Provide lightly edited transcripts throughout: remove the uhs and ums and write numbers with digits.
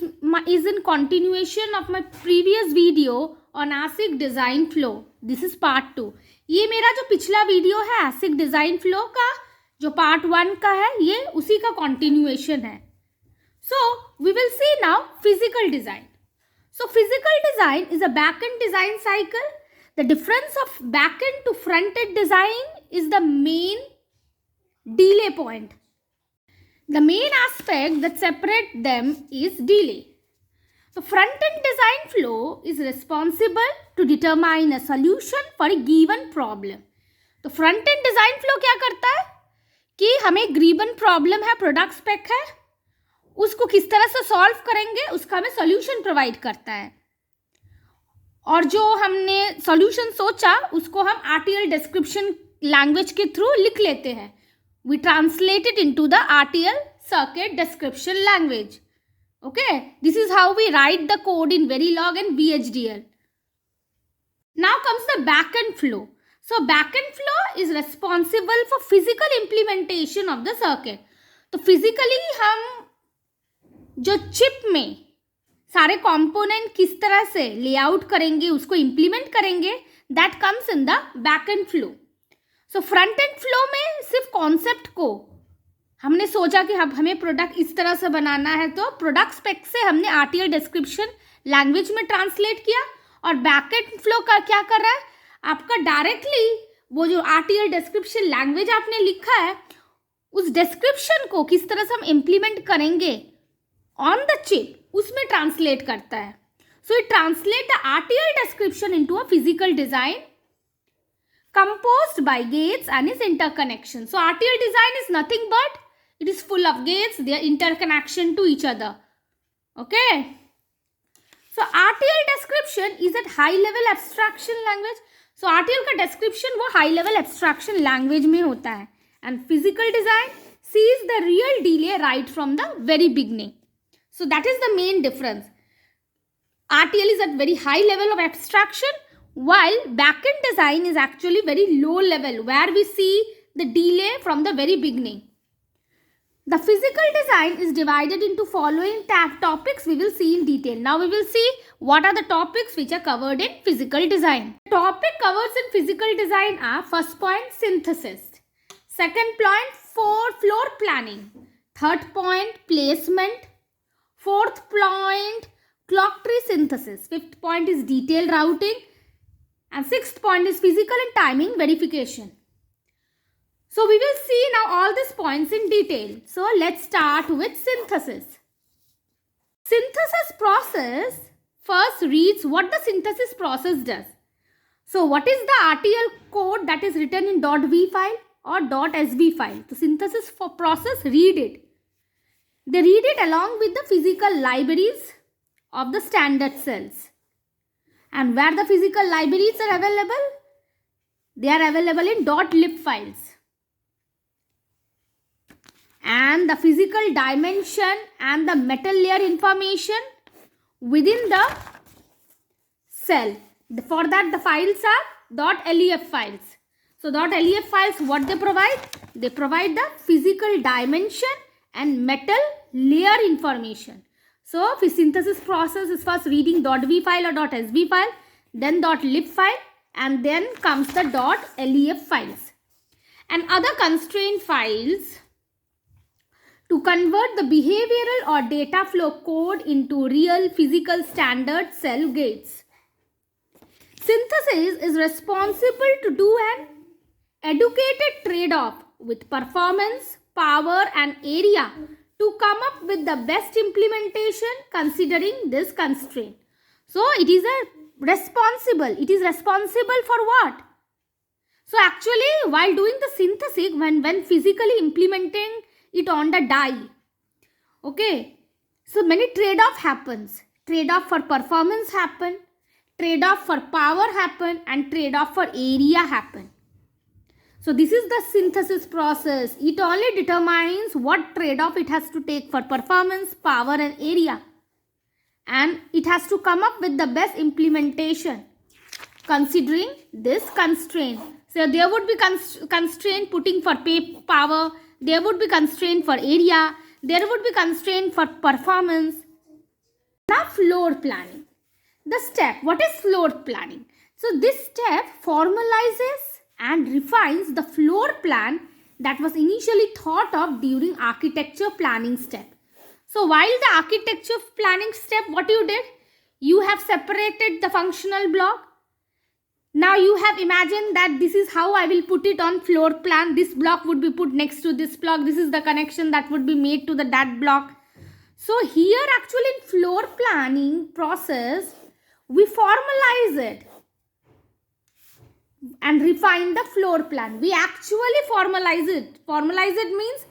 is in continuation of my previous video on ASIC design flow. This is part 2. ये मेरा जो पिछला video है ASIC design flow का, जो part 1 का है, ये उसी का continuation है. So we will see now physical design. So physical design is a back-end design cycle. The difference of back-end to front-end design is the main delay point. The main aspect that separates them is delay. So front-end design flow is responsible to determine a solution for a given problem. तो front-end design flow क्या करता है कि हमें given problem है, product spec है, उसको किस तरह से solve करेंगे उसका हमें solution provide करता है. और जो हमने solution सोचा उसको हम RTL description language के through लिख लेते हैं. We translate it into the RTL circuit description language. Okay, this is how we write the code in Verilog and VHDL. Now comes the backend flow. So backend flow is responsible for physical implementation of the circuit. तो physically हम जो chip में सारे component किस तरह से layout करेंगे उसको implement करेंगे, that comes in the backend flow. So front end flow में सिर्फ concept को हमने सोचा कि हमें प्रोडक्ट इस तरह से बनाना है, तो प्रोडक्ट स्पेक से हमने आरटीएल डिस्क्रिप्शन लैंग्वेज में ट्रांसलेट किया. और बैकएंड फ्लो का क्या कर रहा है, आपका डायरेक्टली वो जो आरटीएल डिस्क्रिप्शन लैंग्वेज आपने लिखा है उस डिस्क्रिप्शन को किस तरह से हम इम्प्लीमेंट करेंगे ऑन द चिप उसमें ट्रांसलेट करता है. So it translate the RTL description into a physical design composed by gates and its interconnection. So RTL design is nothing but it is full of gates, their interconnection to each other. Okay. So RTL description is at high level abstraction language. So RTL का description वो high level abstraction language में होता है. And physical design sees the real delay right from the very beginning. So that is the main difference. RTL is at very high level of abstraction, while backend design is actually very low level where we see the delay from the very beginning. The physical design is divided into following topics we will see in detail. Now we will see what are the topics which are covered in physical design. The topic covered in physical design are: first point, synthesis; second point, floor planning; third point, placement; fourth point, clock tree synthesis; fifth point is detailed routing; and sixth point is physical and timing verification. So we will see now all these points in detail. So let's start with synthesis. Synthesis process first reads what the synthesis process does. So what is the RTL code that is written in .v file or .sv file? The synthesis process read it. They read it along with the physical libraries of the standard cells. And where the physical libraries are available? They are available in .lib files. And the physical dimension and the metal layer information within the cell. For that the files are .lef files. So .lef files, what they provide? They provide the physical dimension and metal layer information. So synthesis process is first reading .v file or .sv file, then .lib file, and then comes the .lef files. And other constraint files to convert the behavioral or data flow code into real physical standard cell gates. Synthesis is responsible to do an educated trade-off with performance, power, and area to come up with the best implementation considering this constraint. So it is responsible. It is responsible for what? So actually while doing the synthesis, when physically implementing it on the die, okay, so many trade-off happens. Trade-off for performance happen, trade-off for power happen, and trade-off for area happen. So this is the synthesis process. It only determines what trade-off it has to take for performance, power, and area. And it has to come up with the best implementation considering this constraint. So there would be constraint putting for power, there would be constraint for area, there would be constraint for performance. Now floor planning. The step, what is floor planning? So this step formalizes and refines the floor plan that was initially thought of during architecture planning step. So while the architecture planning step, what you did? You have separated the functional block. Now you have imagined that this is how I will put it on floor plan. This block would be put next to this block. This is the connection that would be made to that block. So here actually in floor planning process, we formalize it and refine the floor plan. We actually formalize it. Formalize it means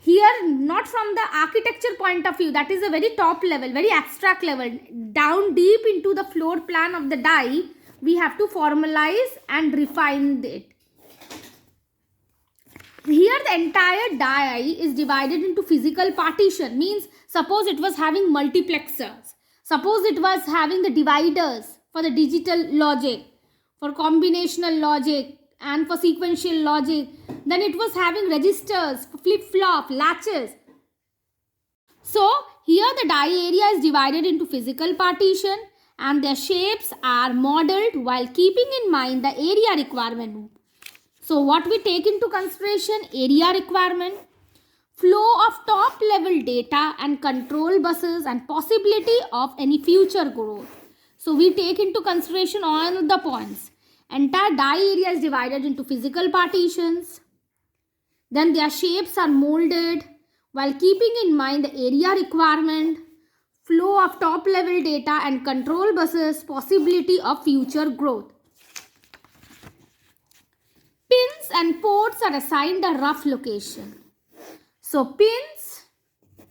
here not from the architecture point of view. That is a very top level, very abstract level. Down deep into the floor plan of the die, we have to formalize and refine it. Here the entire die is divided into physical partition. Means suppose it was having multiplexers. Suppose it was having the dividers for the digital logic, for combinational logic and for sequential logic. Then it was having registers, flip-flop, latches. So here the die area is divided into physical partition and their shapes are modeled while keeping in mind the area requirement. So what we take into consideration? Area requirement, flow of top level data and control buses and possibility of any future growth. So we take into consideration all the points. Entire die area is divided into physical partitions. Then their shapes are molded while keeping in mind the area requirement, flow of top level data and control buses, possibility of future growth. Pins and ports are assigned a rough location. So pins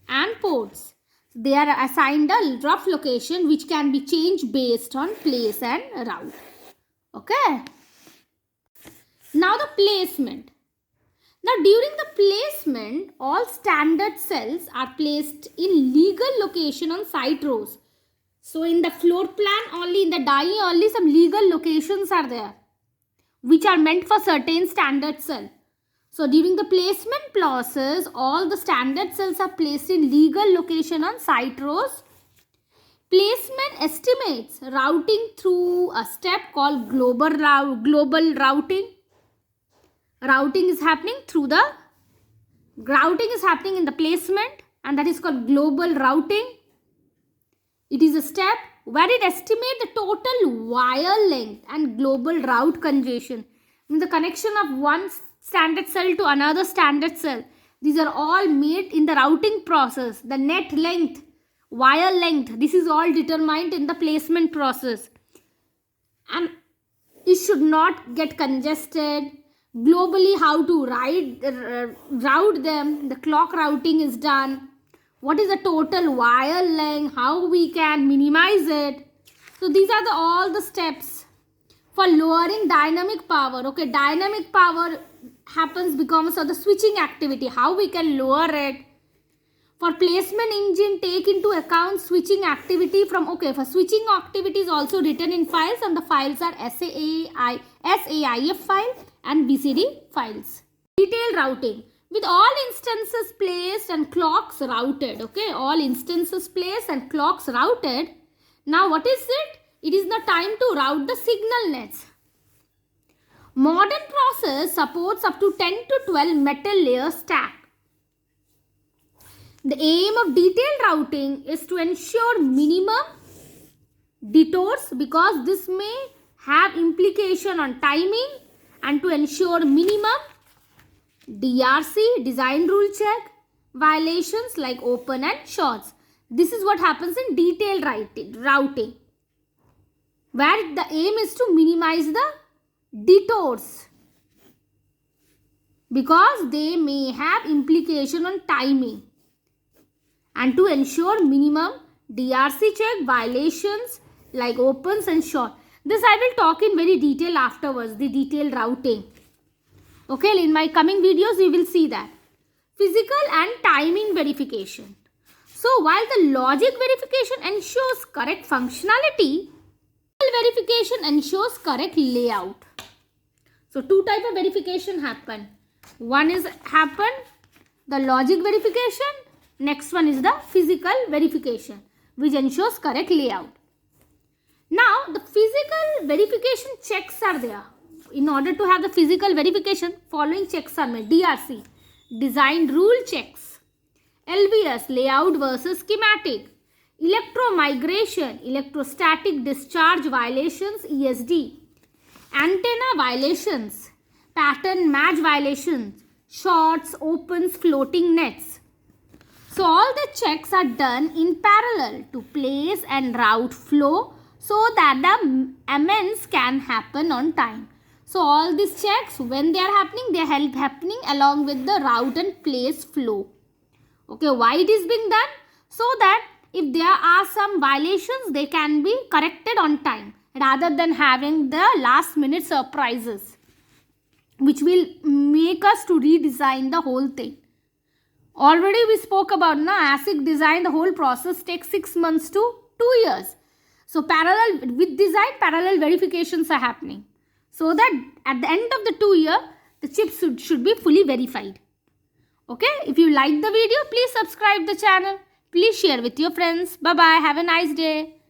and ports, they are assigned a rough location which can be changed based on place and route. Okay. Now the placement. Now during the placement, all standard cells are placed in legal location on site rows. So in the floor plan only, in the die only some legal locations are there, which are meant for certain standard cell. So during the placement process, all the standard cells are placed in legal location on site rows. Placement estimates routing through a step called global routing. Routing is happening in the placement and that is called global routing. It is a step where it estimates the total wire length and global route congestion. In the connection of one standard cell to another standard cell. These are all made in the routing process. The net length, wire length, this is all determined in the placement process. And it should not get congested. Globally, how to route them. The clock routing is done. What is the total wire length? How we can minimize it. So these are all the steps for lowering dynamic power. Okay, dynamic power happens because of the switching activity. How we can lower it. For placement engine, take into account switching activity from, okay, for switching activity is also written in files and the files are SAIF file and BCD files. Detailed routing. With all instances placed and clocks routed, okay, all instances placed and clocks routed. Now what is it? It is the time to route the signal nets. Modern process supports up to 10 to 12 metal layer stack. The aim of detailed routing is to ensure minimum detours because this may have implication on timing and to ensure minimum DRC, design rule check, violations like open and shorts. This is what happens in detailed routing, where the aim is to minimize the detours because they may have implication on timing and to ensure minimum DRC check, violations like opens and short. This I will talk in very detail afterwards, the detailed routing. Okay, in my coming videos you will see that. Physical and timing verification. So while the logic verification ensures correct functionality, verification ensures correct layout. So two type of verification happen. One is the logic verification. Next one is the physical verification. which ensures correct layout. Now the physical verification checks are there. In order to have the physical verification, following checks are made. DRC, design rule checks. LVS, layout versus schematic. Electromigration, electrostatic discharge violations, ESD. Antenna violations, pattern match violations, shorts, opens, floating nets. So all the checks are done in parallel to place and route flow so that the amends can happen on time. So all these checks, when they are happening, they are happening along with the route and place flow. Okay, why it is being done? So that if there are some violations, they can be corrected on time rather than having the last minute surprises, which will make us to redesign the whole thing. Already we spoke about ASIC design, the whole process takes 6 months to 2 years. So parallel with design, parallel verifications are happening. So that at the end of the 2 year, the chips should be fully verified. Okay, if you like the video, please subscribe the channel. Please share with your friends. Bye-bye. Have a nice day.